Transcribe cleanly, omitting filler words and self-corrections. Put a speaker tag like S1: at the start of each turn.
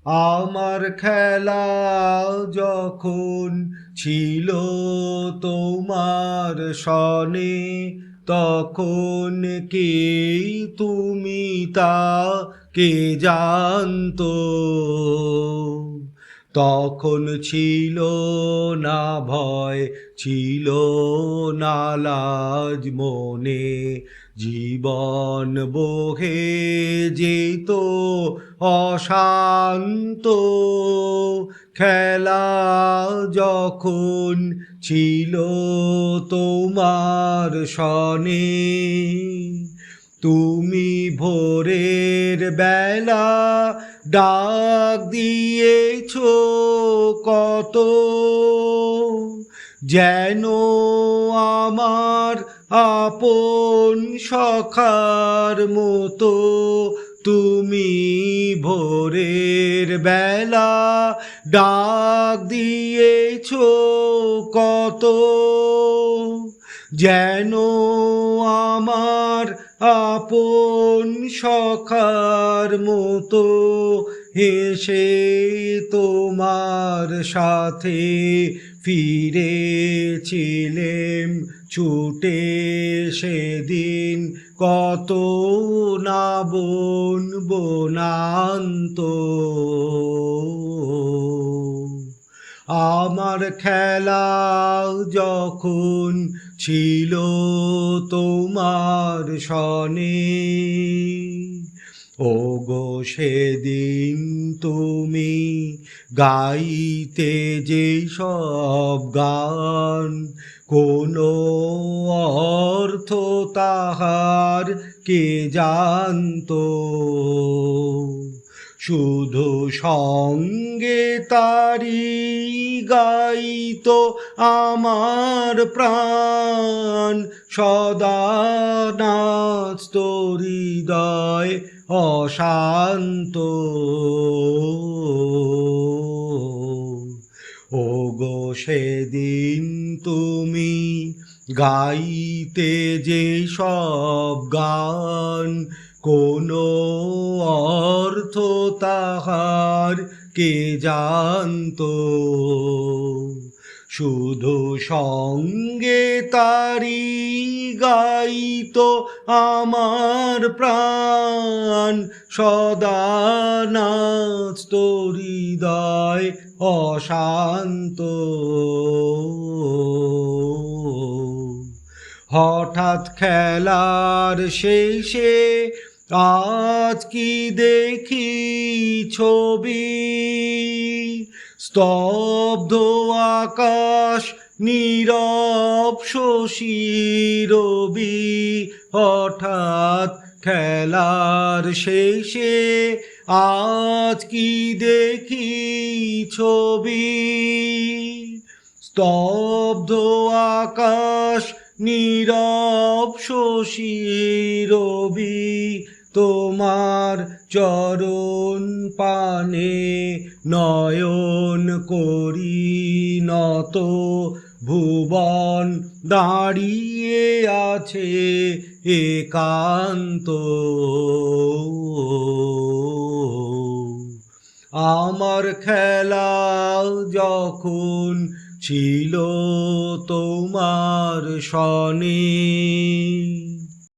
S1: আমার খেলা যখন ছিল তোমার সনে, তখন কে তুমি তা কে জানতো? তখন ছিল না ভয়, ছিল না লাজ মনে, জীবন বহে যেত অশান্ত। খেলা যখন ছিল তোমার সনে, তুমি ভোরের বেলা ডাক দিয়েছো কত, যেন আমার আপন সখার মতো। তুমি ভোরের বেলা ডাক দিয়েছো কত, যেন আমার আপন সখার মতো। হেসে তোমার সাথে ফিরেছিলেম ছুটে সেদিন, কত না বলবো নান্ত। আমার খেলা যখন ছিল তোমার সনে, ওগো সেদিন তুমি গাইতে যে সব গান, কোনো অর্থ তাহার কে জানতো? শুধু সঙ্গে তারি গাইতো আমার প্রাণ, সদা নাচত হৃদয় অশান্ত। ওগো সেদিন তুমি গাইতে যে সব গান, কোনো অর্থ তাহার কে জানতো? শুধু সঙ্গে তারি গাইতো আমার প্রাণ, সদা নাচত হৃদয় অশান্ত। হঠাৎ খেলার শেষে আজ কি দেখি ছবি, স্তব্ধ আকাশ নীরব শশী রবি। হঠাৎ খেলার শেষে আজ কি দেখি ছবি, স্তব্ধ আকাশ নীরব শশী রবি। তোমার চরণ পানে নয়ন করি নত, ভুবন দাঁড়িয়ে আছে একান্ত। আমার খেলা যখন ছিল তোমার সনে।